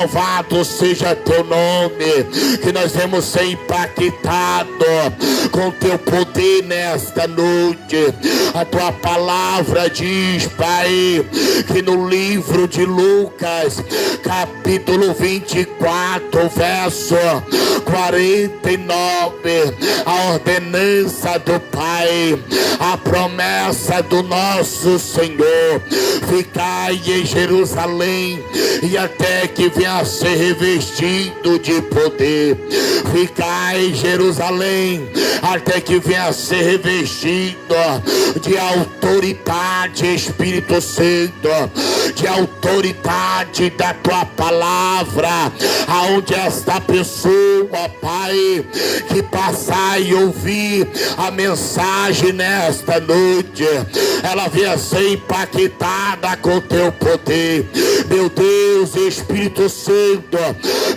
Louvado seja teu nome, que nós vamos ser impactados com teu poder nesta noite. A tua palavra diz, Pai, que no livro de Lucas, capítulo 24, verso 49, a ordenança do Pai, a promessa do nosso Senhor: ficai em Jerusalém e até que venha a ser revestido de poder. Ficai em Jerusalém até que venha a ser revestido de autoridade, Espírito Santo, de autoridade da tua palavra, aonde esta pessoa, Pai, que passar e ouvir a mensagem nesta noite, ela venha ser impactada com teu poder. Meu Deus, Espírito Santo,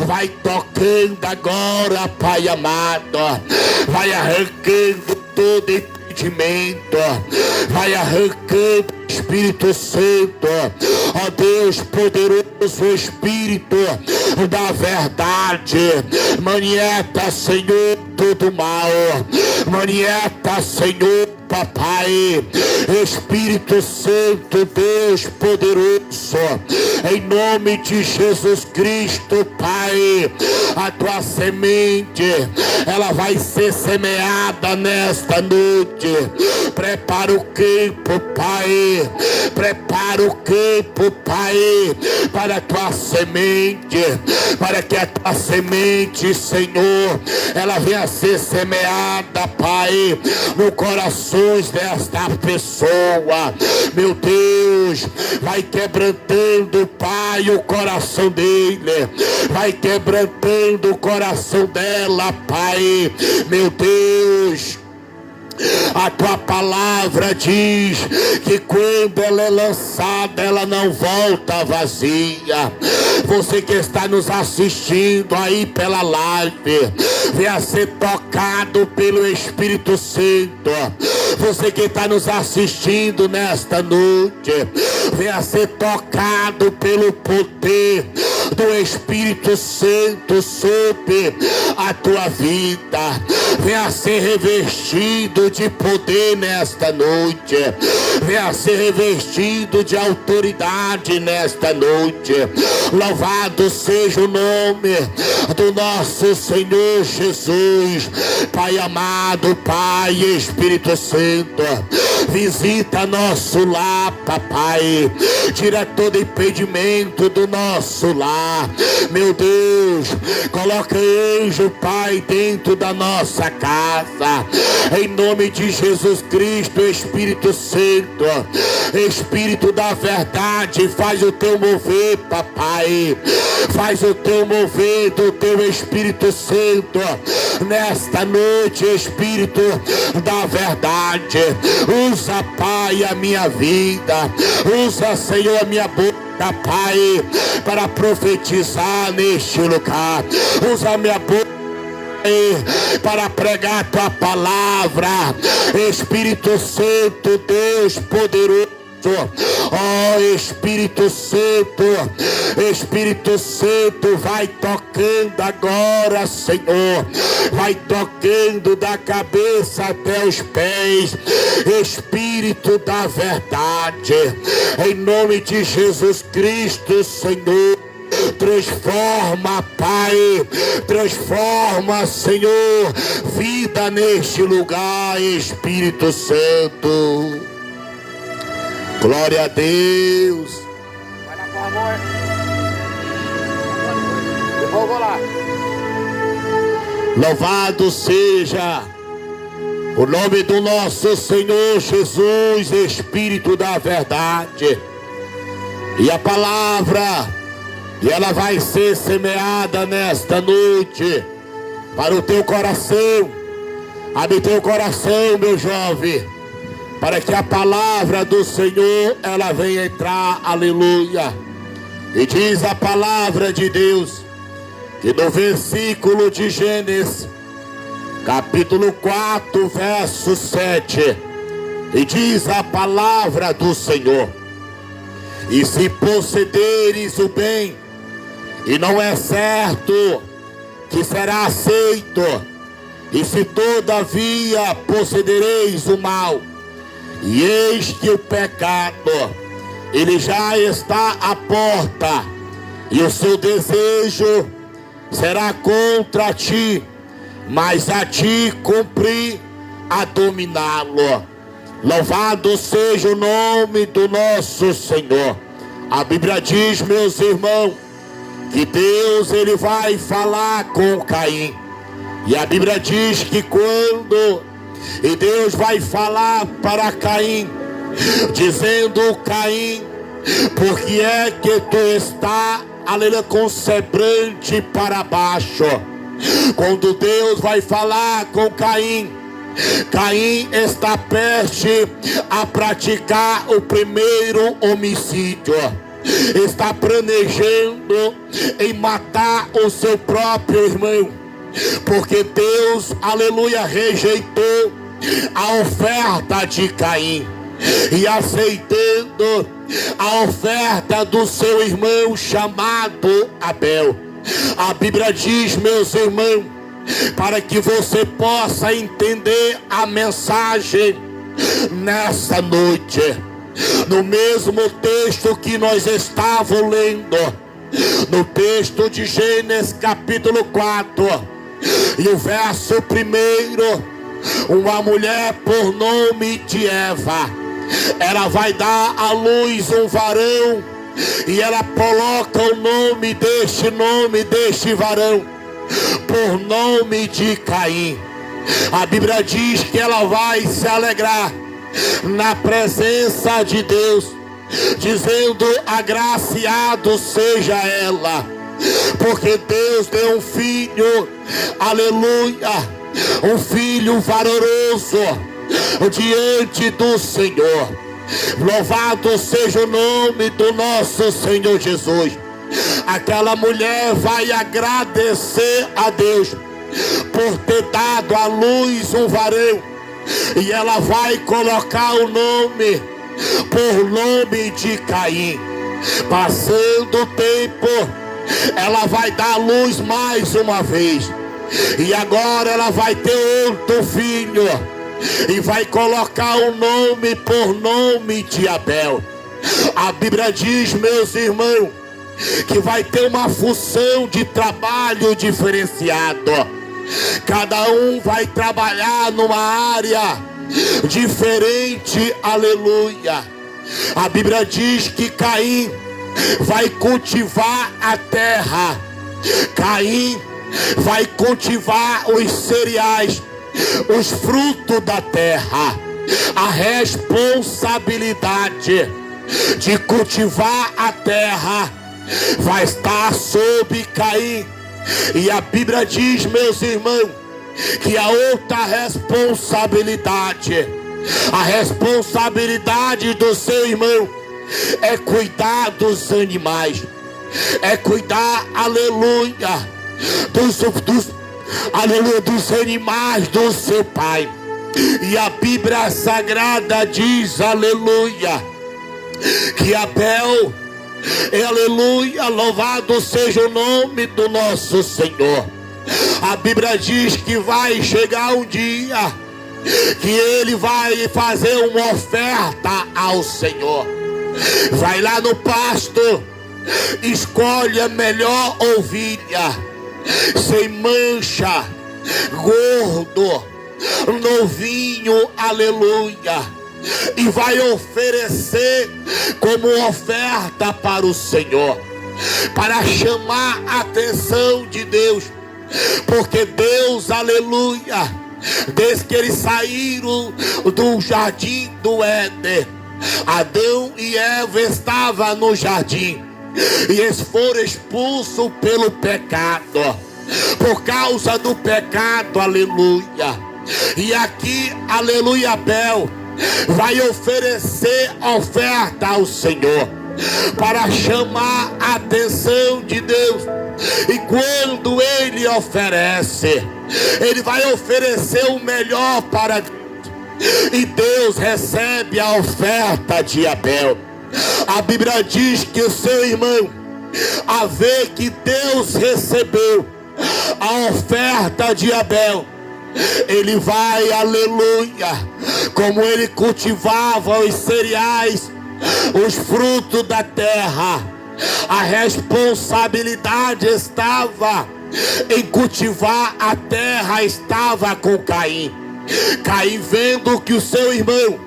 vai tocando agora, Pai amado, vai arrancando todo impedimento, vai arrancando, Espírito Santo, ó Deus poderoso, Espírito da verdade, manieta, Senhor, todo mal, manieta, Senhor, Papai, Espírito Santo, Deus poderoso, em nome de Jesus Cristo, Pai, a tua semente, ela vai ser semeada nesta noite. Prepara o campo, Pai, prepara o campo, Pai, para a tua semente, para que a tua semente, Senhor, ela venha a ser semeada, Pai, no coração desta pessoa. Meu Deus, vai quebrantando, Pai, o coração dele, vai quebrantando o coração dela, Pai. Meu Deus, a tua palavra diz que quando ela é lançada, ela não volta vazia. Você que está nos assistindo aí pela live, venha ser tocado pelo Espírito Santo. Você que está nos assistindo nesta noite, venha ser tocado pelo poder do Espírito Santo sobre a tua vida. Venha ser revestido de poder nesta noite. Venha ser revestido de autoridade nesta noite. Louvado seja o nome do nosso Senhor Jesus. Pai amado, Pai, Espírito Santo, visita nosso lar, Papai. Tira todo impedimento do nosso lar. Meu Deus, coloca anjo, Pai, dentro da nossa casa. Em nome de Jesus Cristo, Espírito Santo, Espírito da verdade, faz o teu mover, Papai. Faz o teu mover do teu Espírito Santo nesta noite, Espírito da verdade. Usa, Pai, a minha vida. Usa, Senhor, a minha boca, Pai, para profetizar neste lugar. Usa a minha boca para pregar a tua palavra. Espírito Santo, Deus poderoso, ó Espírito Santo, Espírito Santo, vai tocando agora, Senhor, vai tocando da cabeça até os pés. Espírito da verdade, em nome de Jesus Cristo, Senhor, transforma, Pai, transforma, Senhor, vida neste lugar, Espírito Santo. Glória a Deus. Vai lá, por amor. Depois eu vou lá. Louvado seja o nome do nosso Senhor Jesus, Espírito da verdade. E a palavra, e ela vai ser semeada nesta noite para o teu coração. Abre teu coração, meu jovem, para que a palavra do Senhor, ela venha entrar, aleluia. E diz a palavra de Deus, que no versículo de Gênesis, capítulo 4, verso 7, e diz a palavra do Senhor: e se procederes o bem e não é certo que será aceito. E se todavia procedereis o mal, e eis que o pecado, ele já está à porta, e o seu desejo será contra ti, mas a ti cumprir a dominá-lo. Louvado seja o nome do nosso Senhor. A Bíblia diz, meus irmãos, que Deus ele vai falar com Caim. E a Bíblia diz que e Deus vai falar para Caim, dizendo: Caim, por que é que tu está, aleluia, com o semblante para baixo? Quando Deus vai falar com Caim, Caim está prestes a praticar o primeiro homicídio. Está planejando em matar o seu próprio irmão, porque Deus, aleluia, rejeitou a oferta de Caim e aceitando a oferta do seu irmão chamado Abel. A Bíblia diz, meus irmãos, para que você possa entender a mensagem nessa noite, no mesmo texto que nós estávamos lendo, no texto de Gênesis capítulo 4, e o verso 1, uma mulher por nome de Eva, ela vai dar à luz um varão, e ela coloca o nome deste varão por nome de Caim. A Bíblia diz que ela vai se alegrar na presença de Deus, dizendo: agraciado seja ela, porque Deus deu um filho, aleluia, um filho valoroso diante do Senhor. Louvado seja o nome do nosso Senhor Jesus. Aquela mulher vai agradecer a Deus por ter dado à luz um varão, e ela vai colocar o nome por nome de Caim. Passando o tempo, ela vai dar à luz mais uma vez, e agora ela vai ter outro filho, e vai colocar o nome por nome de Abel. A Bíblia diz, meus irmãos, que vai ter uma função de trabalho diferenciado. Cada um vai trabalhar numa área diferente, aleluia. A Bíblia diz que Caim vai cultivar a terra. Caim vai cultivar os cereais, os frutos da terra. A responsabilidade de cultivar a terra vai estar sobre Caim. E a Bíblia diz, meus irmãos, que a outra responsabilidade, a responsabilidade do seu irmão, é cuidar dos animais, é cuidar, aleluia, dos animais do seu pai. E a Bíblia Sagrada diz, aleluia, que Abel, aleluia, louvado seja o nome do nosso Senhor. A Bíblia diz que vai chegar um dia que ele vai fazer uma oferta ao Senhor. Vai lá no pasto, escolhe a melhor ovelha, sem mancha, gordo, novinho, aleluia, e vai oferecer como oferta para o Senhor, para chamar a atenção de Deus, porque Deus, aleluia, desde que eles saíram do jardim do Éden, Adão e Eva estavam no jardim, e eles foram expulsos pelo pecado, por causa do pecado, aleluia. E aqui, aleluia, Abel vai oferecer oferta ao Senhor, para chamar a atenção de Deus. E quando ele oferece, ele vai oferecer o melhor para Deus, e Deus recebe a oferta de Abel. A Bíblia diz que o seu irmão, a ver que Deus recebeu a oferta de Abel, ele vai, aleluia, como ele cultivava os cereais, os frutos da terra, a responsabilidade estava em cultivar a terra, estava com Caim. Caim, vendo que o seu irmão,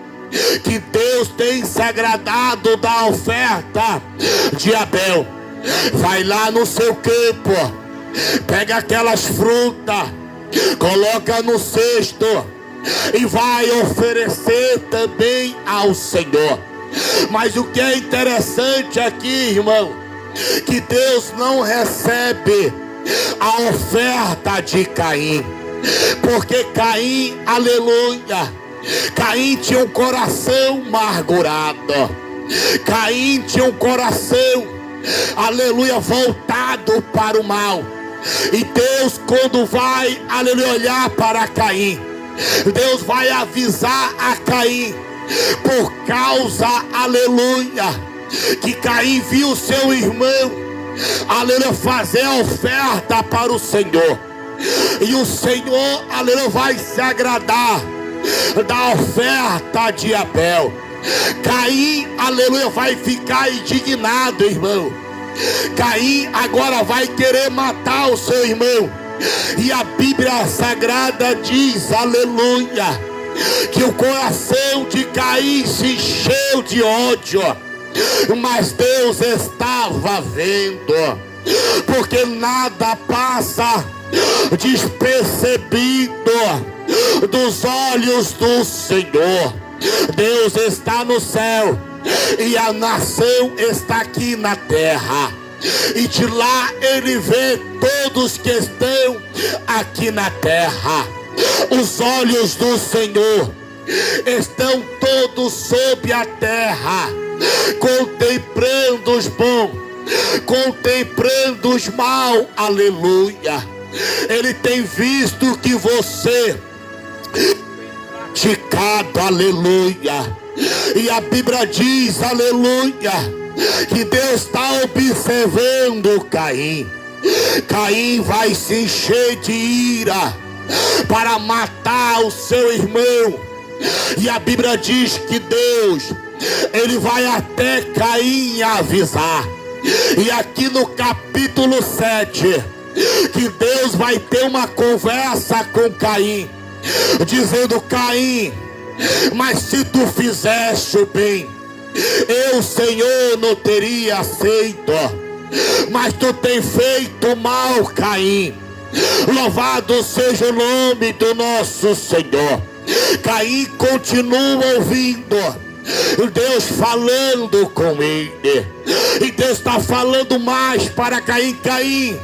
que Deus tem se agradado da oferta de Abel, vai lá no seu campo, pega aquelas frutas, coloca no cesto e vai oferecer também ao Senhor. Mas o que é interessante aqui, irmão, que Deus não recebe a oferta de Caim, porque Caim, aleluia, Caim tinha um coração amargurado. Caim tinha um coração, aleluia, voltado para o mal. E Deus, quando vai, aleluia, olhar para Caim, Deus vai avisar a Caim, por causa, aleluia, que Caim viu seu irmão, aleluia, fazer a oferta para o Senhor. E o Senhor, aleluia, vai se agradar da oferta de Abel. Caim, aleluia, vai ficar indignado, irmão. Caim agora vai querer matar o seu irmão. E a Bíblia Sagrada diz, aleluia, que o coração de Caim se encheu de ódio. Mas Deus estava vendo, porque nada passa despercebido dos olhos do Senhor. Deus está no céu e a nação está aqui na terra, e de lá ele vê todos que estão aqui na terra. Os olhos do Senhor estão todos sob a terra, contemplando os bons, contemplando os maus, aleluia. Ele tem visto que você praticado, aleluia. E a Bíblia diz, aleluia, que Deus está observando Caim. Caim vai se encher de ira para matar o seu irmão. E a Bíblia diz que Deus, ele vai até Caim avisar. E aqui no capítulo 7, que Deus vai ter uma conversa com Caim, dizendo: Caim, mas se tu fizeste o bem, eu, Senhor, não teria aceito. Mas tu tem feito mal, Caim. Louvado seja o nome do nosso Senhor. Caim continua ouvindo Deus falando com ele. E Deus está falando mais para Caim. Caim,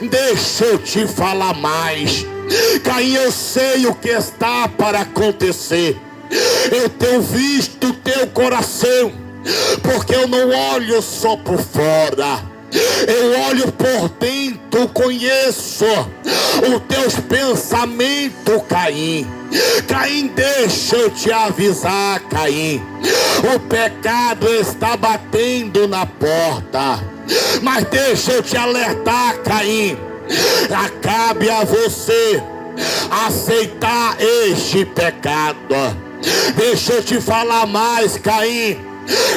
deixa eu te falar mais. Caim, eu sei o que está para acontecer. Eu tenho visto o teu coração, porque eu não olho só por fora, eu olho por dentro, conheço os teus pensamentos, Caim. Caim, deixa eu te avisar, Caim. O pecado está batendo na porta, mas deixa eu te alertar, Caim. Cabe a você aceitar este pecado. Deixa eu te falar mais, Caim.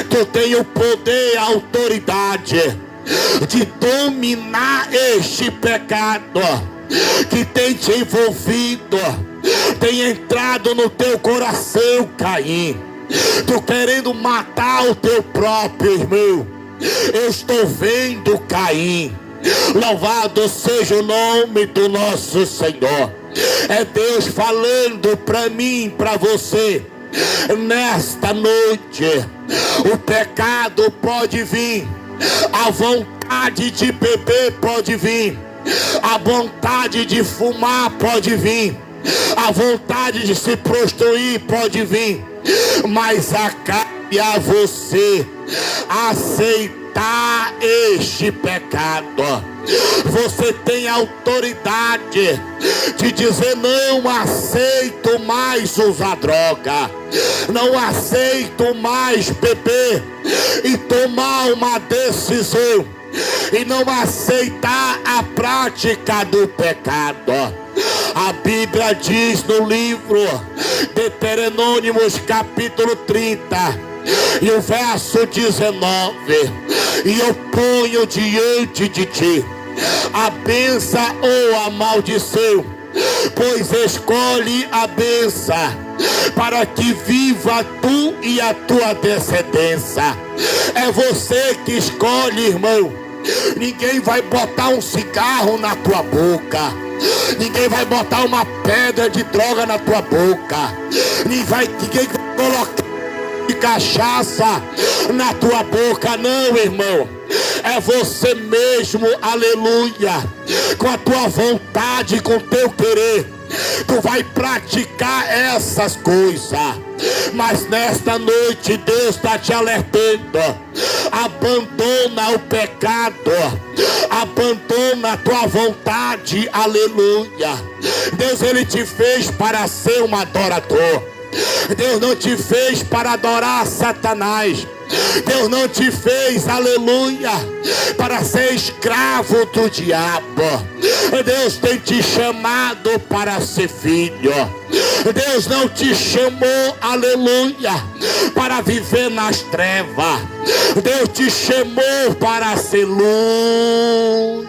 Tu tem o poder e a autoridade de dominar este pecado que tem te envolvido, tem entrado no teu coração, Caim. Tu querendo matar o teu próprio irmão. Eu estou vendo, Caim. Louvado seja o nome do nosso Senhor. É Deus falando para mim, para você. Nesta noite, o pecado pode vir, a vontade de beber pode vir, a vontade de fumar pode vir, a vontade de se prostituir pode vir, mas cabe a você aceitar este pecado. Você tem autoridade de dizer: não aceito mais usar droga, não aceito mais beber, e tomar uma decisão e não aceitar a prática do pecado. A Bíblia diz no livro de Deuteronômios capítulo 30 e o verso 19: e eu ponho diante de ti a bênção ou a maldição, pois escolhe a bênção para que viva tu e a tua descendência. É você que escolhe, irmão. Ninguém vai botar um cigarro na tua boca, ninguém vai botar uma pedra de droga na tua boca, ninguém vai colocar de cachaça na tua boca, não, irmão. É você mesmo, aleluia, com a tua vontade, com o teu querer, tu vai praticar essas coisas. Mas nesta noite Deus está te alertando: abandona o pecado, abandona a tua vontade, aleluia. Deus, Ele te fez para ser um adorador. Deus não te fez para adorar Satanás. Deus não te fez, aleluia, para ser escravo do diabo. Deus tem te chamado para ser filho. Deus não te chamou, aleluia, para viver nas trevas. Deus te chamou para ser luz.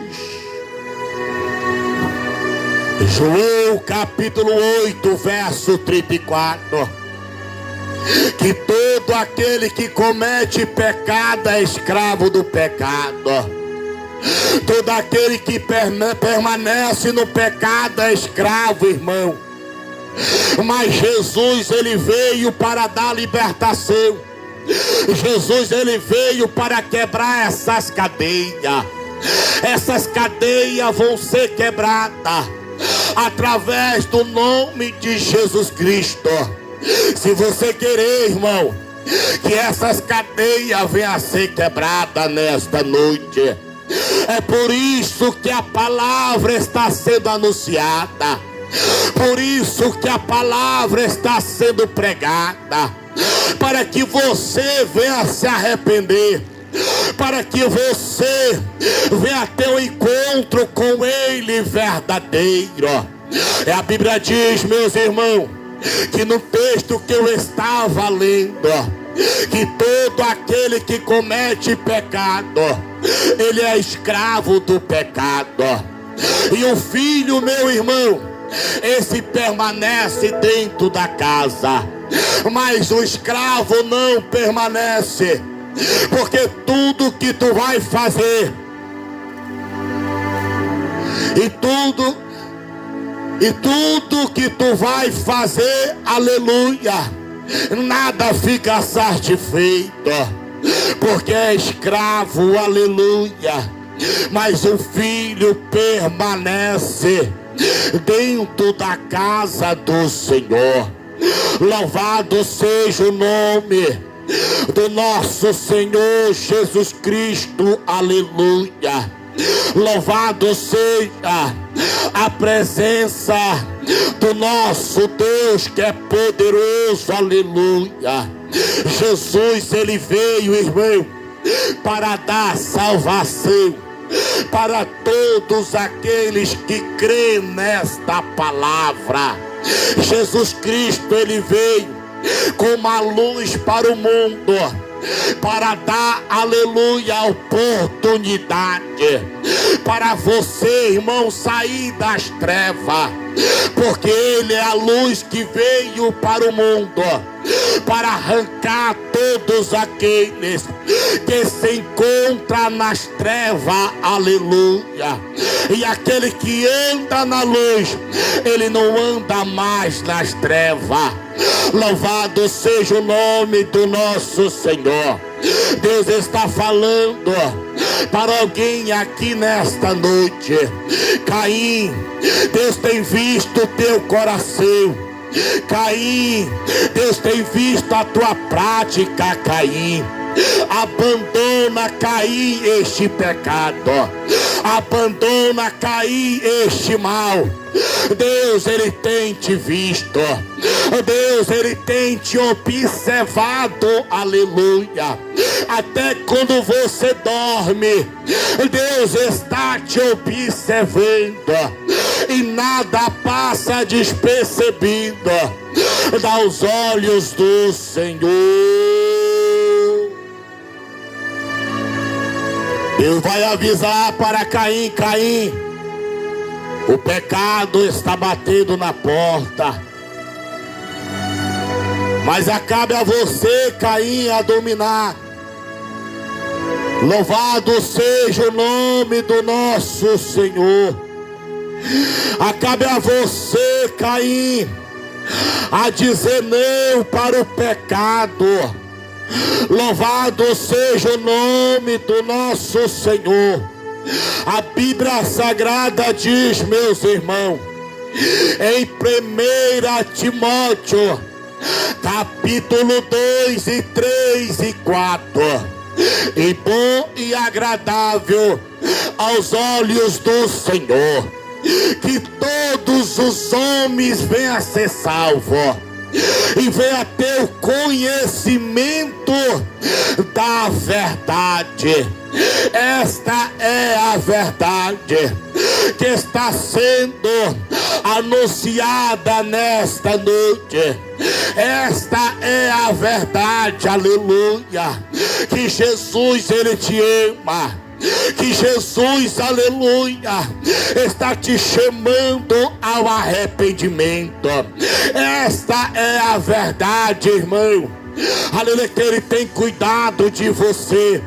João capítulo 8, verso 34: que todo aquele que comete pecado é escravo do pecado. Todo aquele que permanece no pecado é escravo, irmão. Mas Jesus, Ele veio para dar libertação. Jesus, Ele veio para quebrar essas cadeias. Essas cadeias vão ser quebradas através do nome de Jesus Cristo. Se você querer, irmão, que essas cadeias venham a ser quebradas nesta noite, é por isso que a palavra está sendo anunciada, por isso que a palavra está sendo pregada, para que você venha se arrepender, para que você venha ter um encontro com Ele verdadeiro. A Bíblia diz, meus irmãos, que no texto que eu estava lendo, que todo aquele que comete pecado, ele é escravo do pecado. E o filho, meu irmão, esse permanece dentro da casa, mas o escravo não permanece, porque tudo que tu vai fazer, e tudo que tu vai fazer, aleluia, nada fica satisfeito, porque é escravo, aleluia. Mas o filho permanece dentro da casa do Senhor. Louvado seja o nome do nosso Senhor Jesus Cristo, aleluia. Louvado seja a presença do nosso Deus que é poderoso, aleluia. Jesus, Ele veio, irmão, para dar salvação para todos aqueles que creem nesta palavra. Jesus Cristo, Ele veio como uma luz para o mundo, para dar, aleluia, oportunidade para você, irmão, sair das trevas, porque Ele é a luz que veio para o mundo, para arrancar todos aqueles que se encontram nas trevas, aleluia. E aquele que anda na luz, ele não anda mais nas trevas. Louvado seja o nome do nosso Senhor. Deus está falando para alguém aqui nesta noite. Caim, Deus tem visto o teu coração. Caim, Deus tem visto a tua prática, Caim. Abandona, Caim, este pecado. Abandona, Caim, este mal. Deus, Ele tem te visto. Deus, Ele tem te observado, aleluia. Até quando você dorme, Deus está te observando, e nada passa despercebido aos olhos do Senhor. Deus vai avisar para Caim: Caim, o pecado está batendo na porta, mas cabe a você, Caim, a dominar. Louvado seja o nome do nosso Senhor. Cabe a você, Caim, a dizer não para o pecado. Louvado seja o nome do nosso Senhor. A Bíblia Sagrada diz, meus irmãos, em 1 Timóteo, capítulo 2, e 3 e 4, e bom e agradável aos olhos do Senhor que todos os homens venham a ser salvos e venham a ter o conhecimento da verdade. Esta é a verdade que está sendo anunciada nesta noite. Esta é a verdade, aleluia, que Jesus, Ele te ama, que Jesus, aleluia, está te chamando ao arrependimento. Esta é a verdade, irmão, aleluia, que Ele tem cuidado de você.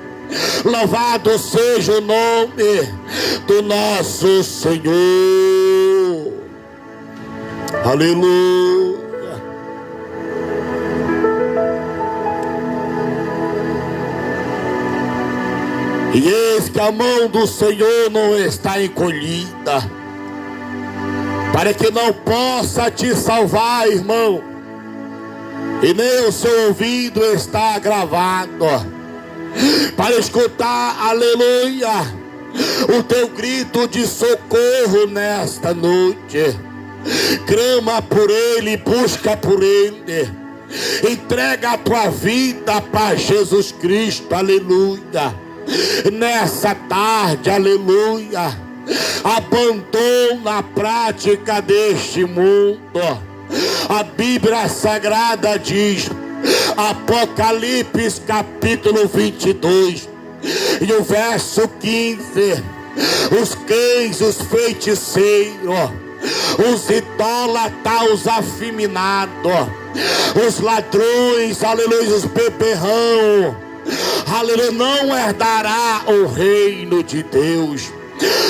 Louvado seja o nome do nosso Senhor. Aleluia. E eis que a mão do Senhor não está encolhida, para que não possa te salvar, irmão, e nem o seu ouvido está gravado para escutar, aleluia, o teu grito de socorro nesta noite. Clama por Ele, busca por Ele, entrega a tua vida para Jesus Cristo, aleluia. Nessa tarde, aleluia, abandona a prática deste mundo. A Bíblia Sagrada diz, Apocalipse capítulo 22 e o verso 15: os cães, os feiticeiros, os idólatras, os afeminados, os ladrões, aleluia, os beberrão, aleluia, não herdará o reino de Deus.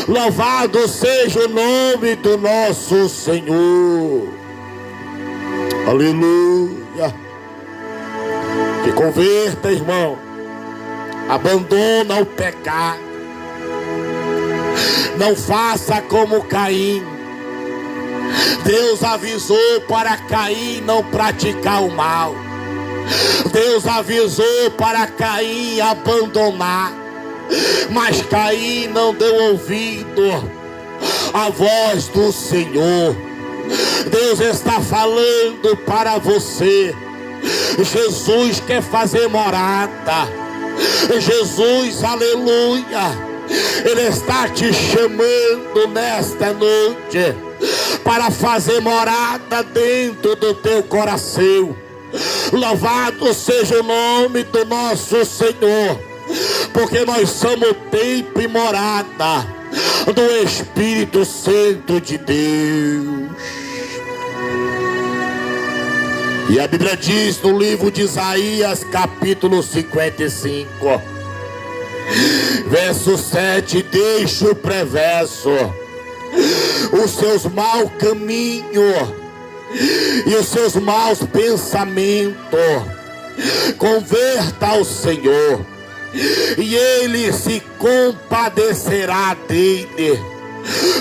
Louvado seja o nome do nosso Senhor. Aleluia. Te converta, irmão. Abandona o pecado. Não faça como Caim. Deus avisou para Caim não praticar o mal. Deus avisou para Caim abandonar, mas Caim não deu ouvido à voz do Senhor. Deus está falando para você. Jesus quer fazer morada. Jesus, aleluia, Ele está te chamando nesta noite para fazer morada dentro do teu coração. Louvado seja o nome do nosso Senhor, porque nós somos templo e morada do Espírito Santo de Deus. E a Bíblia diz no livro de Isaías, capítulo 55, verso 7: deixa o perverso os seus maus caminhos e os seus maus pensamentos, converta ao Senhor e Ele se compadecerá dele.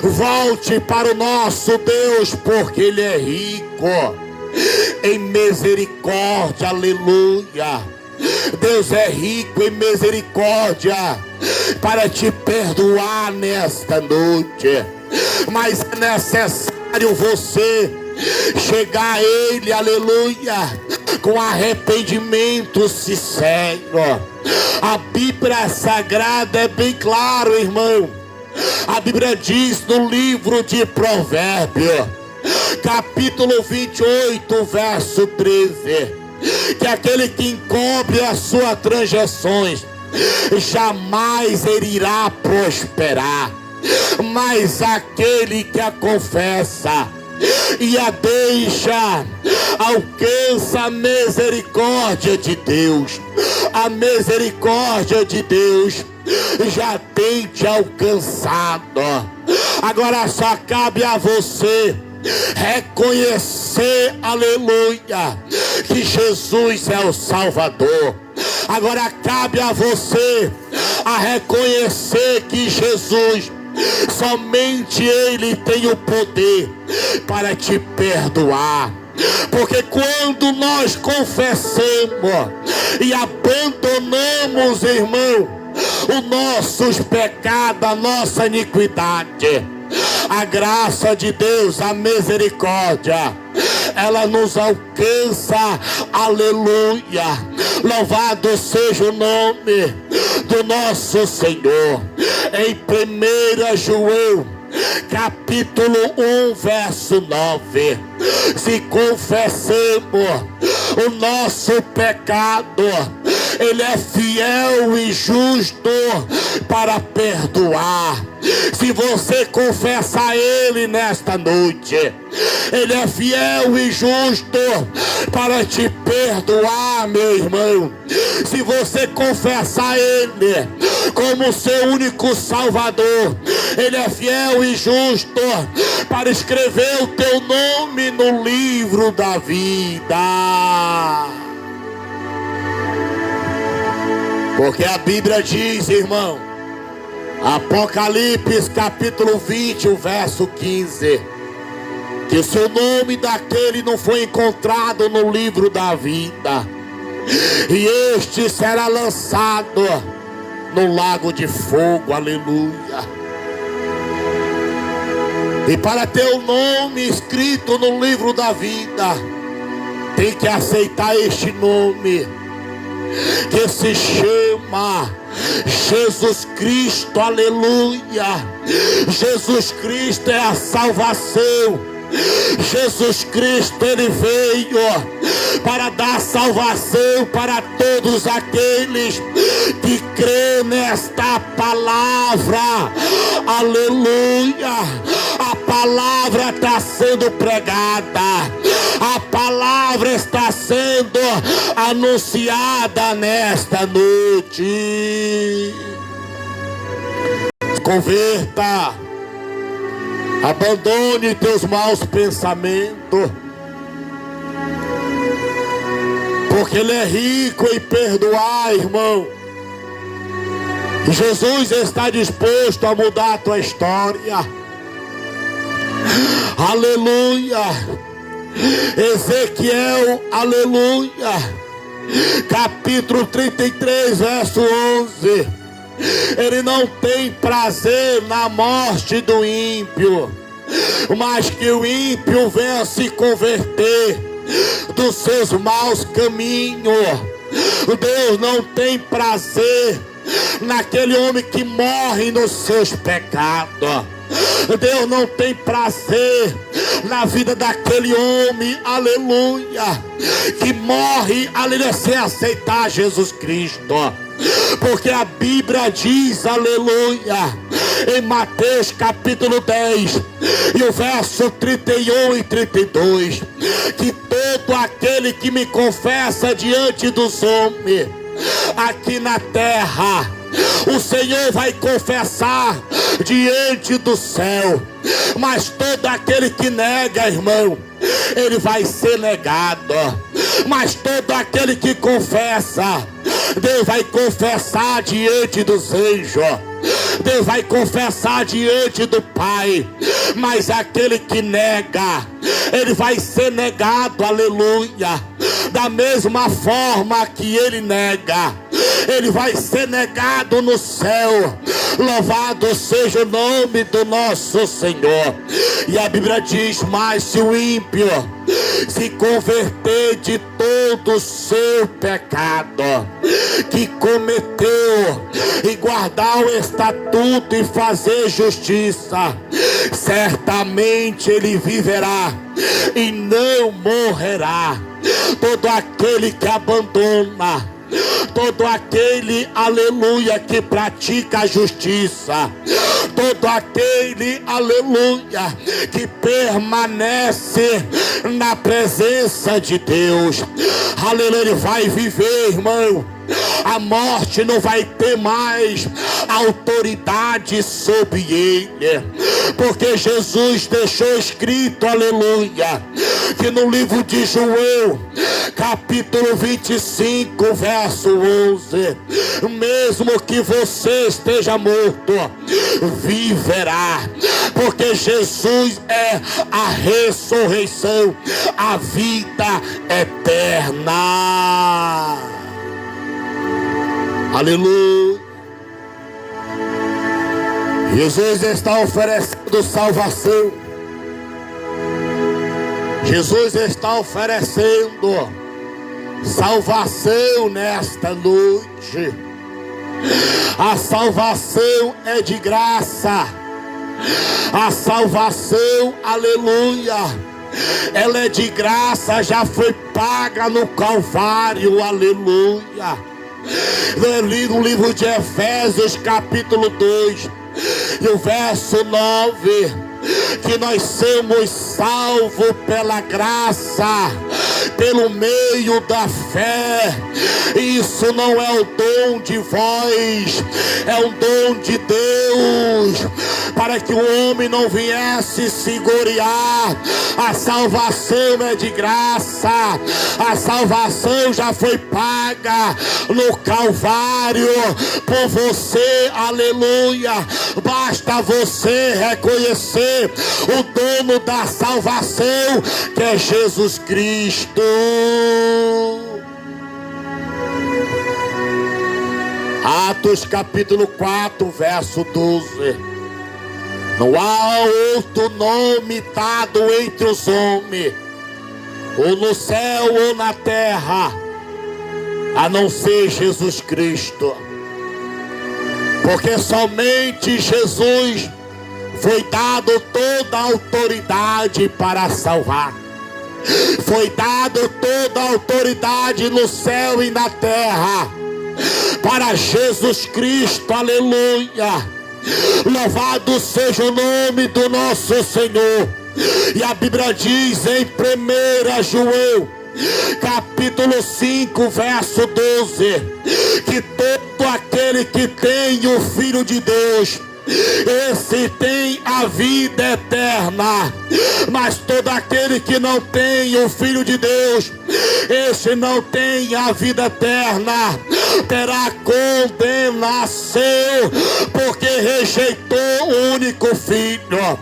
Volte para o nosso Deus, porque Ele é rico em misericórdia, aleluia. Deus é rico em misericórdia. para te perdoar nesta noite. Mas é necessário você chegar a Ele, aleluia, com arrependimento sincero. A Bíblia Sagrada é bem claro, irmão. A Bíblia diz no livro de Provérbios, capítulo 28, verso 13, que aquele que encobre as suas transgressões jamais ele irá prosperar, mas aquele que a confessa e a deixa alcança a misericórdia de Deus. A misericórdia de Deus já tem te alcançado. Agora só cabe a você reconhecer, aleluia, que Jesus é o Salvador. Agora cabe a você a reconhecer que Jesus, somente Ele tem o poder para te perdoar. Porque quando nós confessamos e abandonamos, irmão, os nossos pecados, a nossa iniquidade, a graça de Deus, a misericórdia, ela nos alcança, aleluia. Louvado seja o nome do nosso Senhor. Em 1 João, capítulo 1, verso 9, se confessamos o nosso pecado, Ele é fiel e justo para perdoar. Se você confessar Ele nesta noite, Ele é fiel e justo para te perdoar, meu irmão. Se você confessar Ele como seu único Salvador, Ele é fiel e justo para escrever o teu nome no livro da vida. Porque a Bíblia diz, irmão, Apocalipse capítulo 20, o verso 15, que o seu nome daquele não foi encontrado no livro da vida, e este será lançado no lago de fogo, aleluia. E para ter o nome escrito no livro da vida, tem que aceitar este nome, que se chama Jesus Cristo, aleluia. Jesus Cristo é a salvação. Jesus Cristo, Ele veio para dar salvação para todos aqueles que crêem nesta palavra, aleluia. A palavra está sendo pregada, a palavra está sendo anunciada nesta noite. Converta, abandone teus maus pensamentos, porque Ele é rico em perdoar, irmão. E Jesus está disposto a mudar a tua história. Aleluia. Ezequiel, aleluia, capítulo 33, verso 11. Ele não tem prazer na morte do ímpio, mas que o ímpio venha se converter dos seus maus caminhos. Deus não tem prazer naquele homem que morre nos seus pecados. Deus não tem prazer na vida daquele homem, aleluia, que morre, aleluia, sem aceitar Jesus Cristo. Porque a Bíblia diz, aleluia, em Mateus capítulo 10 e o verso 31 e 32, que todo aquele que me confessa diante dos homens aqui na terra, o Senhor vai confessar diante do céu. Mas todo aquele que nega, irmão, ele vai ser negado. Mas todo aquele que confessa, Deus vai confessar diante dos anjos, Deus vai confessar diante do Pai. Mas aquele que nega, ele vai ser negado, aleluia. Da mesma forma que ele nega, ele vai ser negado no céu. Louvado seja o nome do nosso Senhor. E a Bíblia diz: mas se o ímpio se converter de todo o seu pecado que cometeu e guardar o estatuto e fazer justiça, certamente ele viverá e não morrerá. Todo aquele que abandona, todo aquele, aleluia, que pratica a justiça, todo aquele, aleluia, que permanece na presença de Deus, aleluia, ele vai viver, irmão. A morte não vai ter mais autoridade sobre ele, porque Jesus deixou escrito, aleluia, que no livro de João, capítulo 25, verso 11, mesmo que você esteja morto, viverá, porque Jesus é a ressurreição, a vida eterna. Aleluia. Jesus está oferecendo salvação. Jesus está oferecendo salvação nesta noite. A salvação é de graça. A salvação, aleluia, ela é de graça, já foi paga no Calvário, aleluia. Eu li no livro de Efésios, capítulo 2, e o verso 9, que nós somos salvos pela graça, pelo meio da fé. Isso não é o dom de vós, é um dom de Deus, para que o homem não viesse se gloriar. A salvação é de graça, a salvação já foi paga no Calvário por você, aleluia. Basta você reconhecer o dono da salvação, que é Jesus Cristo. Atos capítulo 4, verso 12. Não há outro nome dado entre os homens, ou no céu ou na terra, a não ser Jesus Cristo. Porque somente Jesus foi dado toda a autoridade para salvar. Foi dado toda a autoridade no céu e na terra para Jesus Cristo, aleluia. Louvado seja o nome do nosso Senhor. E a Bíblia diz em 1 João, capítulo 5, verso 12, que todo aquele que tem o Filho de Deus, esse tem a vida eterna. Mas todo aquele que não tem o Filho de Deus, esse não tem a vida eterna, terá condenação, porque rejeitou o único Filho,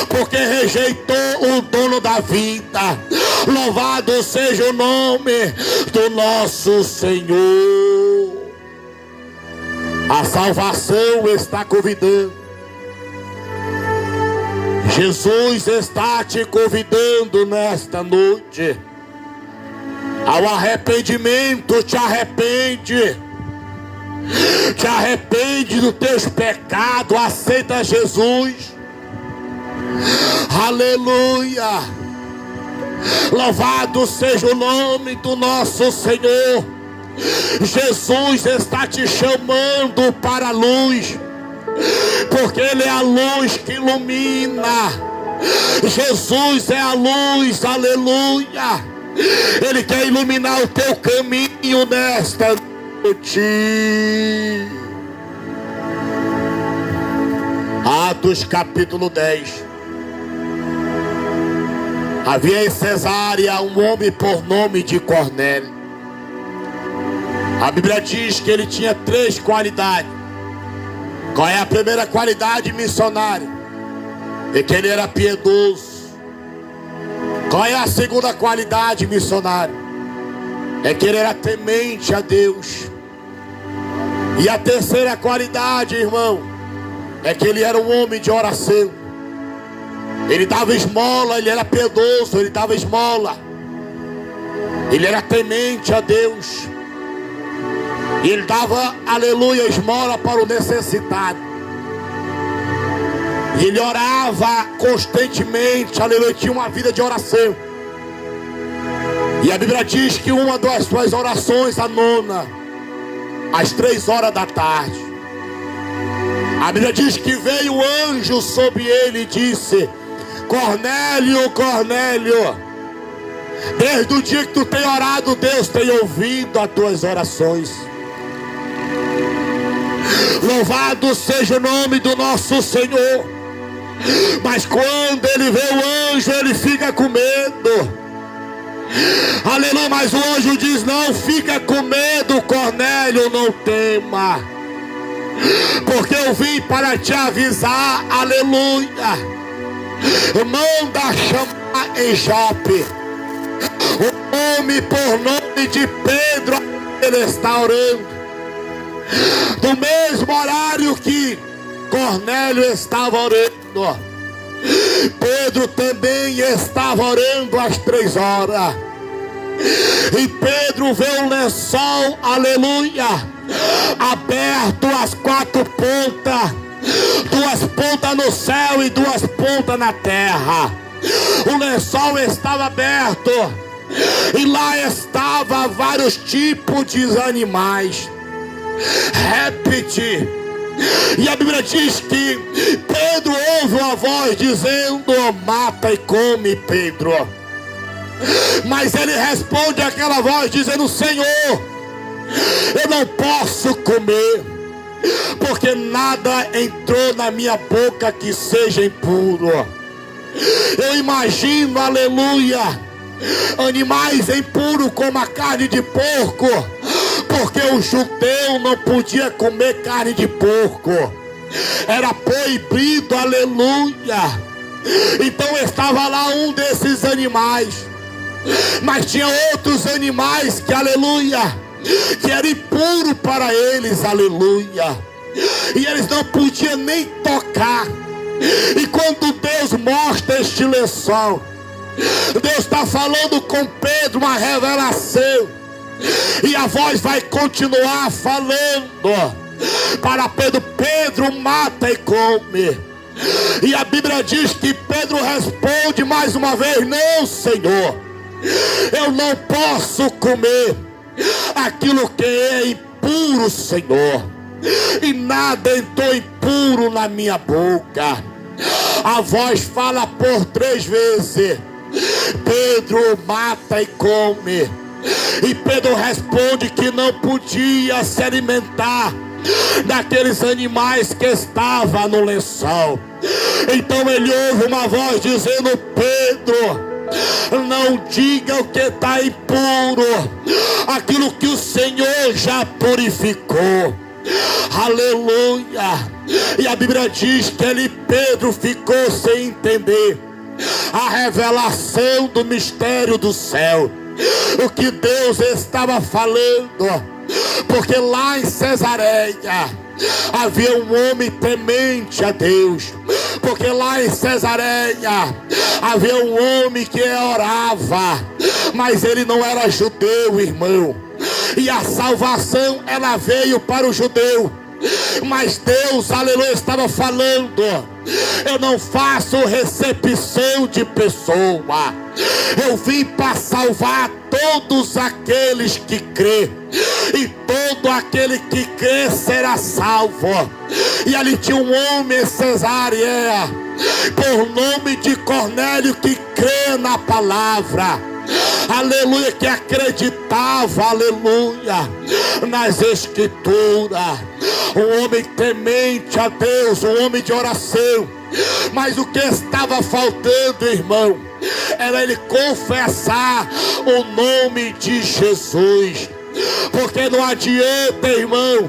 porque rejeitou o dono da vida. Louvado seja o nome do nosso Senhor. A salvação está convidando. Jesus está te convidando nesta noite ao arrependimento. Te arrepende dos teus pecados, aceita Jesus, aleluia. Louvado seja o nome do nosso Senhor. Jesus está te chamando para a luz, porque Ele é a luz que ilumina. Jesus é a luz, aleluia. Ele quer iluminar o teu caminho nesta noite. Atos capítulo 10. Havia em Cesária um homem por nome de Cornélio. A Bíblia diz que ele tinha 3 qualidades. Qual é a primeira qualidade? Missionário. E que ele era piedoso. Qual é a segunda qualidade? Missionário. É que ele era temente a Deus. E a terceira qualidade, irmão, é que ele era um homem de oração. Ele dava esmola, ele era piedoso, ele dava esmola. Ele era temente a Deus. E ele dava, aleluia, esmola para o necessitado. E ele orava constantemente, aleluia, tinha uma vida de oração. E a Bíblia diz que uma das suas orações, a nona, às 3 horas da tarde, a Bíblia diz que veio o anjo sobre ele e disse: Cornélio, Cornélio, desde o dia que tu tem orado, Deus tem ouvido as tuas orações. Louvado seja o nome do nosso Senhor. Mas quando ele vê o anjo, ele fica com medo. Aleluia, mas o anjo diz: não fica com medo, Cornélio, não tema, porque eu vim para te avisar, aleluia. Manda chamar em Jope o homem por nome de Pedro, ele está orando. No mesmo horário que Cornélio estava orando, Pedro também estava orando às 3 horas. E Pedro vê um lençol, aleluia, aberto às 4 pontas, 2 pontas no céu e 2 pontas na terra. O lençol estava aberto e lá estava vários tipos de animais, répteis. E a Bíblia diz que Pedro ouve uma voz dizendo: mata e come, Pedro. Mas ele responde àquela voz dizendo: Senhor, eu não posso comer, porque nada entrou na minha boca que seja impuro. Eu imagino, aleluia, animais impuros como a carne de porco, porque o judeu não podia comer carne de porco, era proibido, aleluia. Então estava lá um desses animais, mas tinha outros animais que, aleluia, que era impuro para eles, aleluia, e eles não podiam nem tocar. E quando Deus mostra este lençol, Deus está falando com Pedro uma revelação, e a voz vai continuar falando para Pedro: Pedro, mata e come. E a Bíblia diz que Pedro responde mais uma vez: não, Senhor, eu não posso comer aquilo que é impuro, Senhor, e nada entrou impuro na minha boca. A voz fala por 3 vezes: Pedro, mata e come. E Pedro responde que não podia se alimentar daqueles animais que estavam no lençol. Então ele ouve uma voz dizendo: Pedro, não diga o que está impuro, aquilo que o Senhor já purificou. Aleluia. E a Bíblia diz que ele, Pedro, ficou sem entender a revelação do mistério do céu, o que Deus estava falando. Porque lá em Cesareia havia um homem temente a Deus. Porque lá em Cesareia havia um homem que orava, mas ele não era judeu, irmão. E a salvação, ela veio para o judeu, mas Deus, aleluia, estava falando: eu não faço recepção de pessoa, eu vim para salvar todos aqueles que crê, e todo aquele que crê será salvo. E ali tinha um homem em Cesareia, por nome de Cornélio, que crê na palavra, aleluia, que acreditava, aleluia, nas escrituras. Um homem temente a Deus, um homem de oração. Mas o que estava faltando, irmão, era ele confessar o nome de Jesus. Porque não adianta, irmão,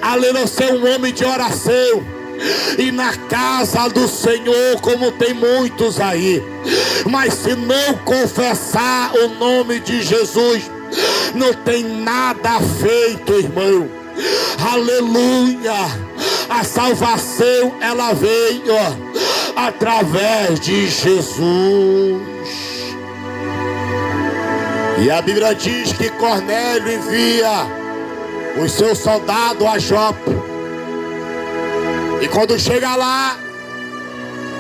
aleluia, ser um homem de oração e na casa do Senhor, como tem muitos aí, mas se não confessar o nome de Jesus, não tem nada feito, irmão. Aleluia. A salvação ela veio através de Jesus. E a Bíblia diz que Cornélio envia os seus soldados a Jope. E quando chega lá,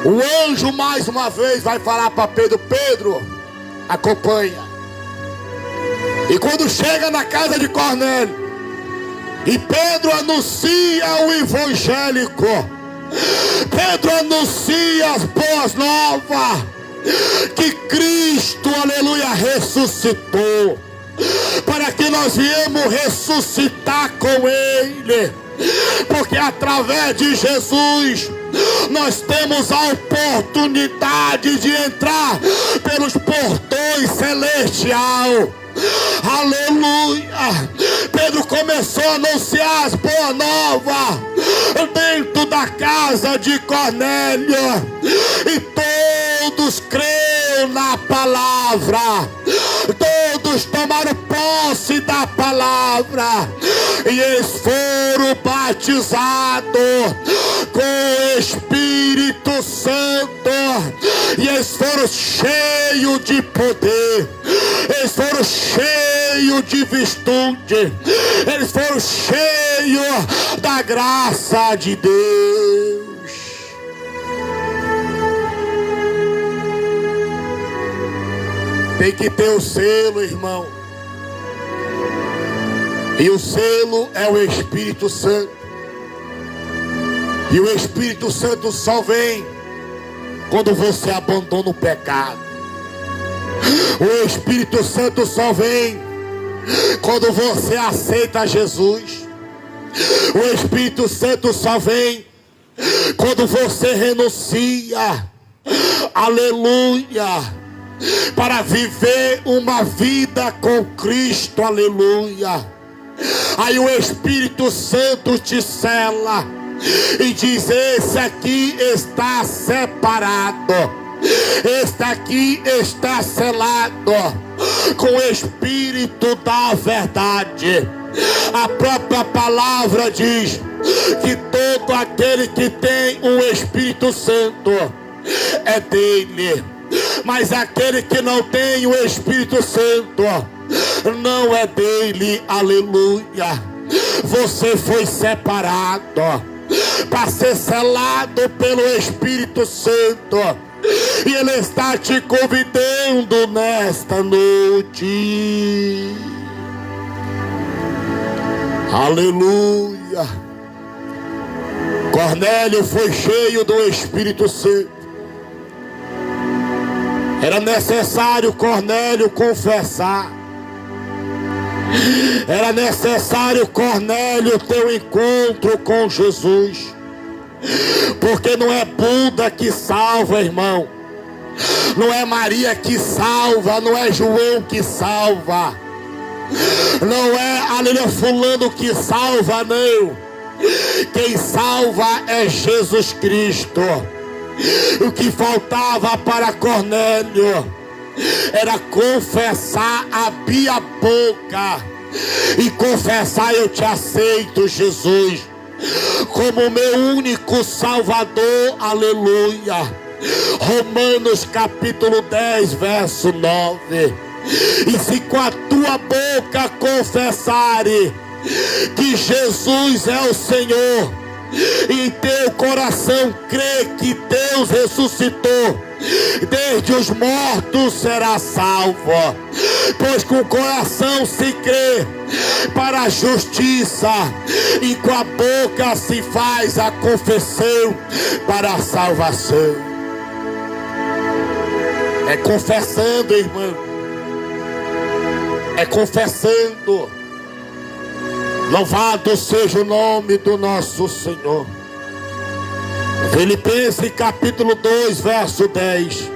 o anjo mais uma vez vai falar para Pedro: Pedro, acompanha. E quando chega na casa de Cornélio, e Pedro anuncia o evangélico, Pedro anuncia as boas novas, que Cristo, aleluia, ressuscitou, para que nós viemos ressuscitar com Ele, porque através de Jesus nós temos a oportunidade de entrar pelos portões celestiais. Aleluia. Pedro começou a anunciar as boas novas dentro da casa de Cornélio, e todos creram na palavra, todos tomaram posse da palavra, e eles foram batizados com o Espírito Santo, e eles foram cheios de poder, eles foram cheios de virtude, eles foram cheios da graça de Deus. Tem que ter o selo, irmão. E o selo é o Espírito Santo. E o Espírito Santo só vem quando você abandona o pecado. O Espírito Santo só vem quando você aceita Jesus. O Espírito Santo só vem quando você renuncia, aleluia, para viver uma vida com Cristo, aleluia. Aí o Espírito Santo te sela e diz: esse aqui está separado, este aqui está selado com o Espírito da verdade. A própria palavra diz que todo aquele que tem o Espírito Santo é dele, mas aquele que não tem o Espírito Santo não é dele, aleluia. Você foi separado para ser selado pelo Espírito Santo, e Ele está te convidando nesta noite. Aleluia. Cornélio foi cheio do Espírito Santo. Era necessário Cornélio confessar. Era necessário Cornélio ter um encontro com Jesus. Porque não é Buda que salva, irmão. Não é Maria que salva, não é João que salva. Não é, aleluia, fulano que salva, não. Quem salva é Jesus Cristo. O que faltava para Cornélio era confessar, abrir a boca e confessar: eu te aceito, Jesus, como meu único Salvador, aleluia. Romanos capítulo 10, verso 9. E se com a tua boca confessares que Jesus é o Senhor, e em teu coração crê que Deus ressuscitou desde os mortos, será salvo. Pois com o coração se crê para a justiça, e com a boca se faz a confissão para a salvação. É confessando, irmão. É confessando. Louvado seja o nome do nosso Senhor. Filipenses capítulo 2, verso 10.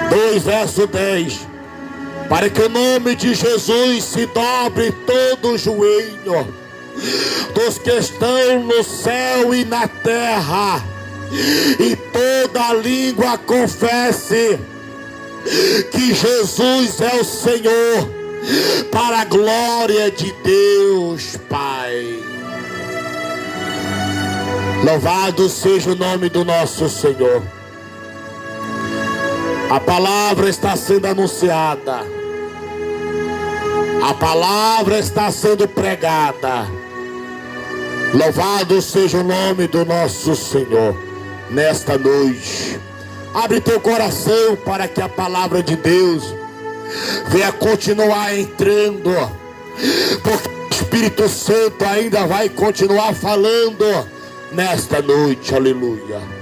2, verso 10. Para que o nome de Jesus se dobre todo o joelho dos que estão no céu e na terra, e toda a língua confesse que Jesus é o Senhor, para a glória de Deus, Pai. Louvado seja o nome do nosso Senhor. A palavra está sendo anunciada. A palavra está sendo pregada. Louvado seja o nome do nosso Senhor nesta noite. Abre teu coração para que a palavra de Deus venha continuar entrando, porque o Espírito Santo ainda vai continuar falando nesta noite. Aleluia.